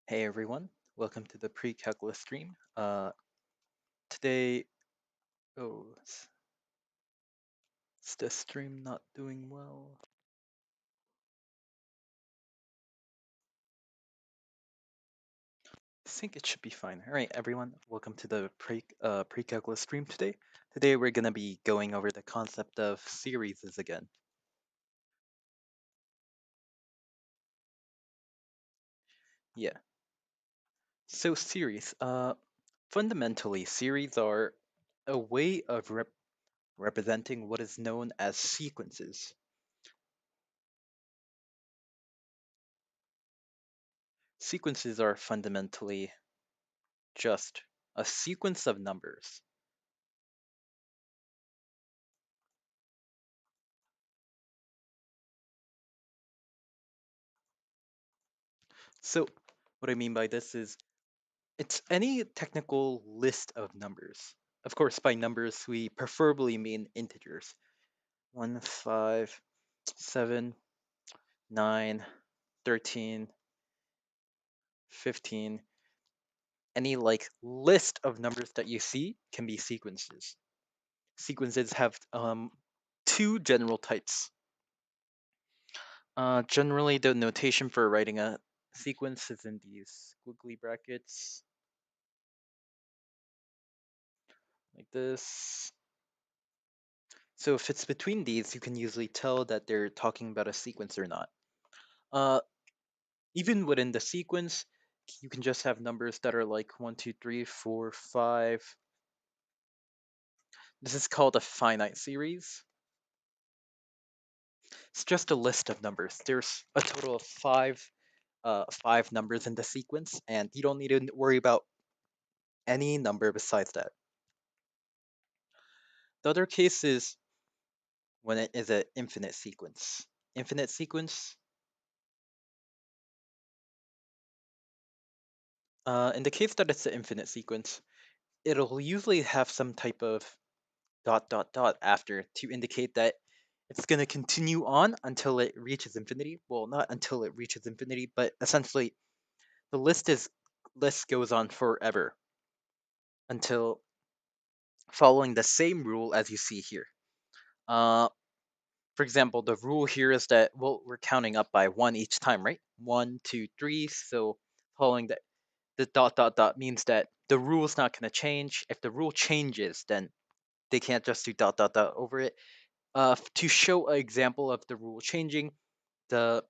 Hey everyone, welcome to the pre-calculus stream. Today, oh, is the stream not doing well? I think it should be fine. All right, everyone, welcome to the pre-calculus stream today. Today we're gonna be going over the concept of series again. Yeah. So series, fundamentally, series are a way of representing what is known as sequences. Sequences are fundamentally just a sequence of numbers. So what I mean by this is it's any technical list of numbers. Of course, by numbers, we preferably mean integers. 1, 5, 7, 9, 13, 15. Any like list of numbers that you see can be sequences. Sequences have two general types. Generally, the notation for writing a sequence is in these squiggly brackets, like this. So if it's between these, you can usually tell that they're talking about a sequence or not. Uh, Even within the sequence, you can just have numbers that are like 1, 2, 3, 4, 5. This is called a finite series. It's just a list of numbers. There's a total of five numbers in the sequence, and you don't need to worry about any number besides that. The other case is when it is an infinite sequence. Infinite sequence, in the case that it's an infinite sequence, it'll usually have some type of dot dot dot after to indicate that it's going to continue on until it reaches infinity. Well, not until it reaches infinity, but essentially the list goes on forever until following the same rule as you see here. Uh, for example, the rule here is that, well, we're counting up by one each time, right? 1, 2, 3. So following that, the dot dot dot means that the rule is not going to change. If the rule changes, then they can't just do dot dot dot over it. To show an example of the rule changing, the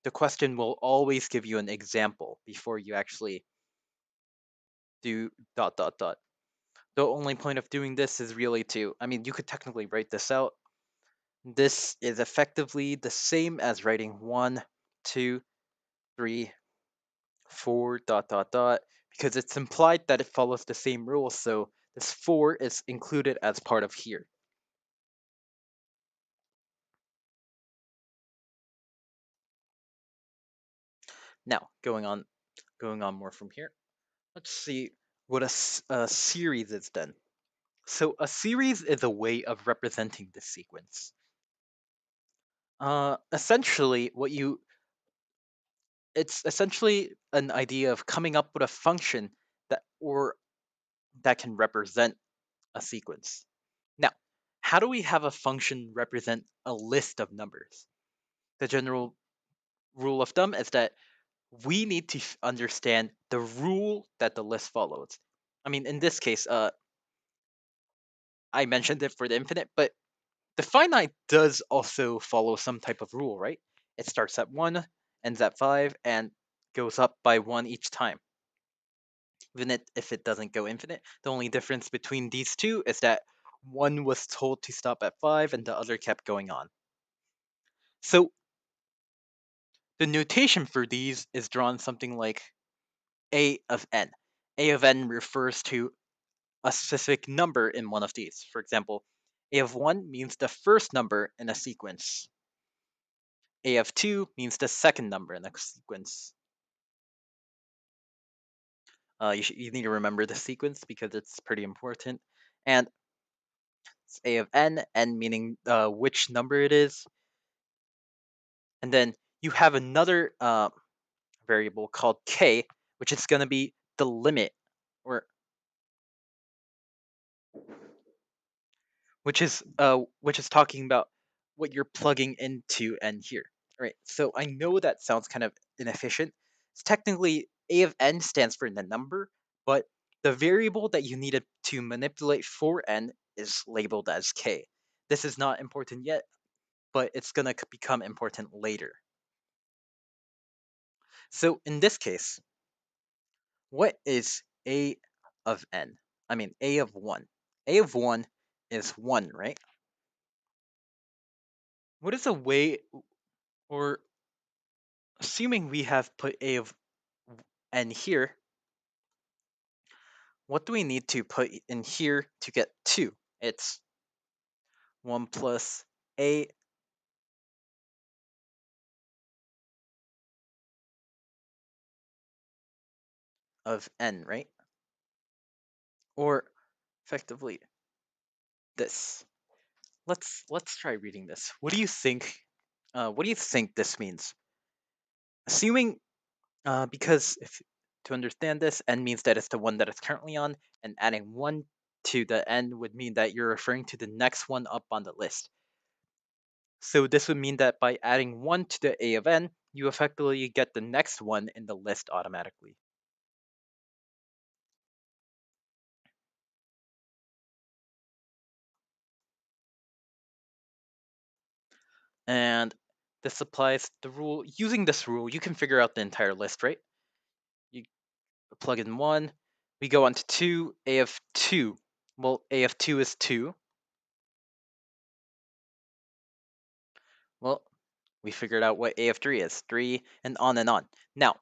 the question will always give you an example before you actually do dot dot dot. The only point of doing this is really I mean, you could technically write this out. This is effectively the same as writing 1, 2, 3, 4 dot dot dot because it's implied that it follows the same rules, so this 4 is included as part of here. Now, going on more from here. Let's see what a series is then. So a series is a way of representing the sequence. Essentially, it's essentially an idea of coming up with a function that can represent a sequence. Now, how do we have a function represent a list of numbers? The general rule of thumb is that we need to understand the rule that the list follows. I mean, in this case, I mentioned it for the infinite, but the finite does also follow some type of rule, right? It starts at 1, ends at 5, and goes up by 1 each time. Even if it doesn't go infinite, the only difference between these two is that one was told to stop at 5 and the other kept going on. So the notation for these is drawn something like A of n. A of n refers to a specific number in one of these. For example, A of 1 means the first number in a sequence. A of 2 means the second number in a sequence. You need to remember the sequence because it's pretty important. And it's A of n meaning which number it is. And then you have another variable called k, which is going to be the limit, or which is talking about what you're plugging into n here. All right, so I know that sounds kind of inefficient. It's technically a of n stands for the number, but the variable that you needed to manipulate for n is labeled as k. This is not important yet, but it's going to become important later. So in this case, what is a of n? I mean, a of 1. A of 1 is 1, right? What is a way, or assuming we have put a of n here, what do we need to put in here to get 2? It's 1 plus a of n, right? Or effectively this. Let's try reading this. What do you think? What do you think this means? Assuming, because if to understand this, n means that it's the one that it's currently on, and adding 1 to the n would mean that you're referring to the next one up on the list. So this would mean that by adding 1 to the a of n, you effectively get the next one in the list automatically. And this applies the rule. Using this rule, you can figure out the entire list, right? You plug in 1, we go on to 2, a of 2. Well, a of 2 is 2. Well, we figured out what a of 3 is, 3, and on and on. Now,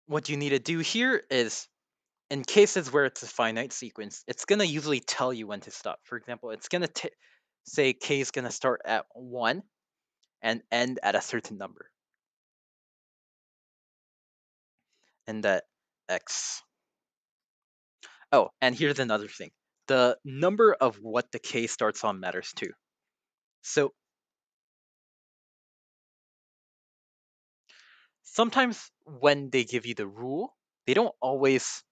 what you need to do here is, in cases where it's a finite sequence, it's going to usually tell you when to stop. For example, it's going to say k is going to start at 1 and end at a certain number. And that x. Oh, and here's another thing. The number of what the k starts on matters too. So sometimes when they give you the rule, they don't always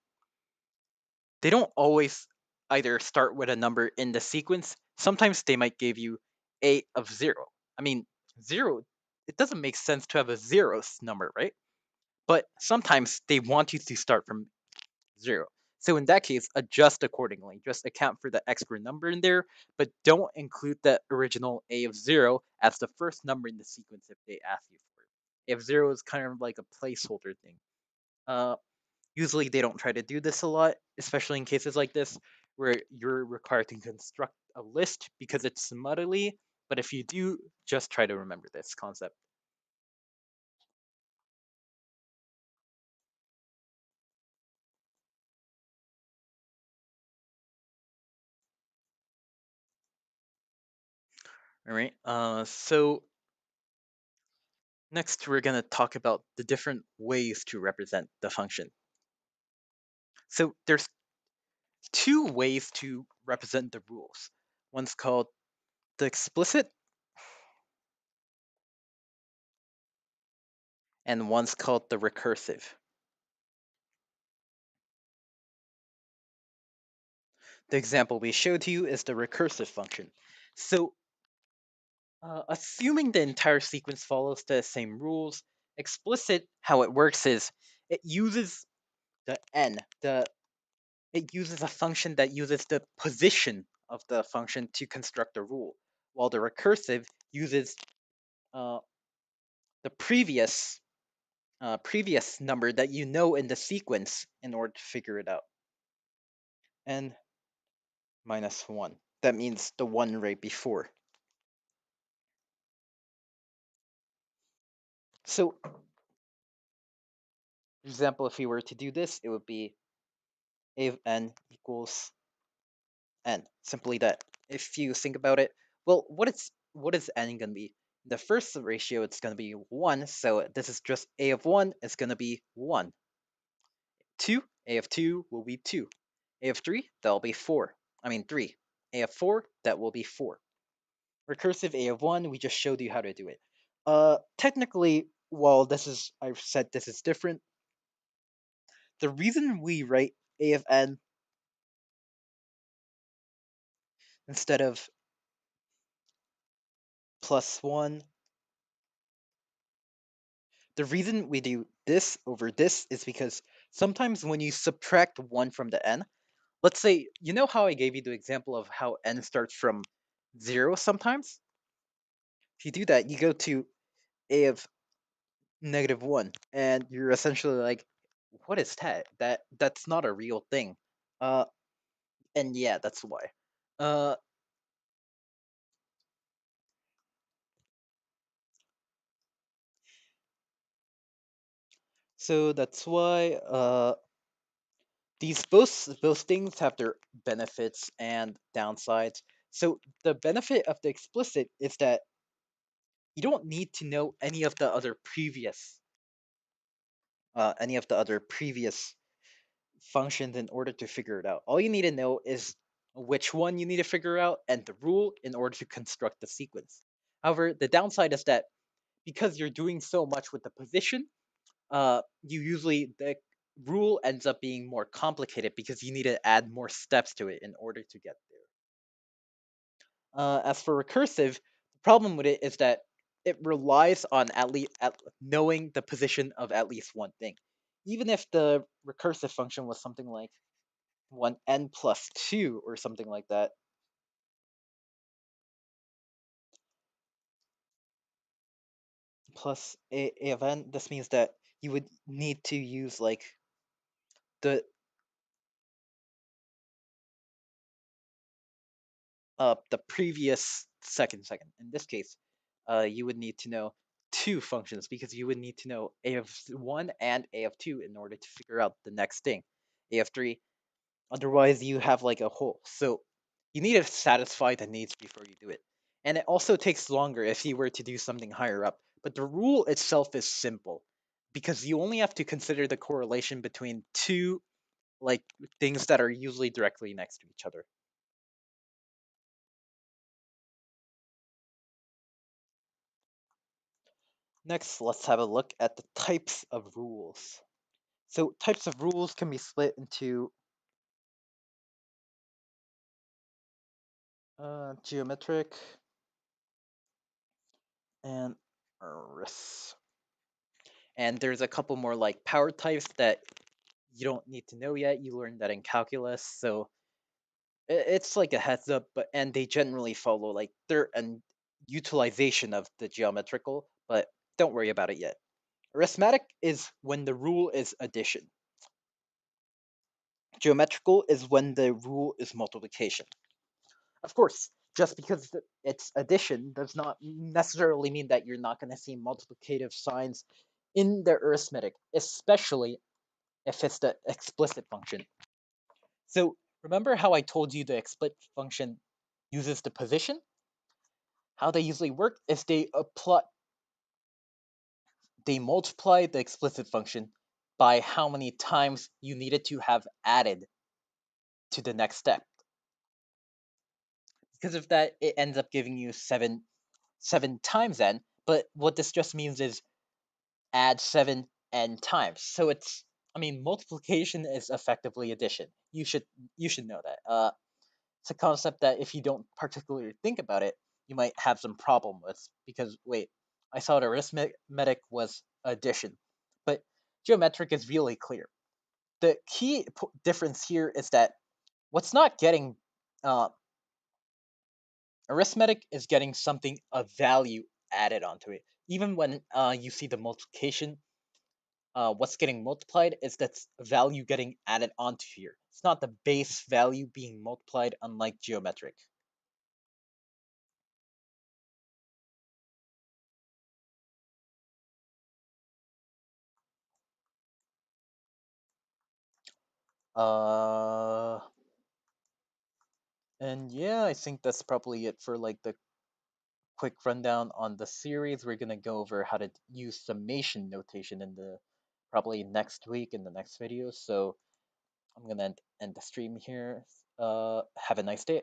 either start with a number in the sequence. Sometimes they might give you a of 0. I mean, 0, it doesn't make sense to have a 0th number, right? But sometimes they want you to start from 0. So in that case, adjust accordingly. Just account for the extra number in there, but don't include the original a of 0 as the first number in the sequence if they ask you for it. A of 0 is kind of like a placeholder thing. Usually they don't try to do this a lot, especially in cases like this, where you're required to construct a list because it's muddly. But if you do, just try to remember this concept. All right. So next we're going to talk about the different ways to represent the function. So there's two ways to represent the rules. One's called the explicit, and one's called the recursive. The example we showed to you is the recursive function. So assuming the entire sequence follows the same rules, explicit, how it works is it uses the n, it uses a function that uses the position of the function to construct a rule, while the recursive uses uh, the previous number that you know in the sequence in order to figure it out. N minus 1. That means the one right before. So, for example, if we were to do this, it would be a of n equals n. Simply that. If you think about it, well, what is n going to be? The first ratio, it's going to be 1, so this is just a of 1 is going to be 1. 2, a of 2 will be 2. A of 3, that'll be 4. I mean 3. A of 4, that will be 4. Recursive a of 1, we just showed you how to do it. Technically, while I've said this is different, the reason we write a of n instead of plus 1, the reason we do this over this is because sometimes when you subtract 1 from the n, let's say, you know how I gave you the example of how n starts from 0 sometimes? If you do that, you go to a of -1, and you're essentially like, what is that? That's not a real thing. Uh, and yeah, that's why. Uh, so that's why these both things have their benefits and downsides. So the benefit of the explicit is that you don't need to know any of the other previous functions in order to figure it out. All you need to know is which one you need to figure out and the rule in order to construct the sequence. However, the downside is that because you're doing so much with the position, the rule ends up being more complicated because you need to add more steps to it in order to get there. As for recursive, the problem with it is that it relies on at knowing the position of at least one thing. Even if the recursive function was something like 1n plus 2 or something like that, plus a of n, this means that you would need to use like the the previous second. In this case, you would need to know two functions because you would need to know a of 1 and a of 2 in order to figure out the next thing, a of 3. Otherwise, you have like a hole. So you need to satisfy the needs before you do it. And it also takes longer if you were to do something higher up. But the rule itself is simple because you only have to consider the correlation between two like things that are usually directly next to each other. Next, let's have a look at the types of rules. So types of rules can be split into geometric and arithmetic. And there's a couple more like power types that you don't need to know yet. You learned that in calculus, so it's like a heads up. But and they generally follow like they're an utilization of the geometrical, but don't worry about it yet. Arithmetic is when the rule is addition. Geometrical is when the rule is multiplication. Of course, just because it's addition does not necessarily mean that you're not going to see multiplicative signs in the arithmetic, especially if it's the explicit function. So remember how I told you the explicit function uses the position? How they usually work is they multiply the explicit function by how many times you needed to have added to the next step. Because of that, it ends up giving you seven times n. But what this just means is add 7n times. So multiplication is effectively addition. You should know that. It's a concept that if you don't particularly think about it, you might have some problem with because wait, I thought arithmetic was addition, but geometric is really clear. The key difference here is that what's not getting uh, arithmetic is getting something of value added onto it. Even when you see the multiplication, what's getting multiplied is that's value getting added onto here. It's not the base value being multiplied, unlike geometric. Uh, and yeah, I think that's probably it for like the quick rundown on the series. We're gonna go over how to use summation notation in the probably next week in the next video. So I'm gonna end the stream here. Have a nice day.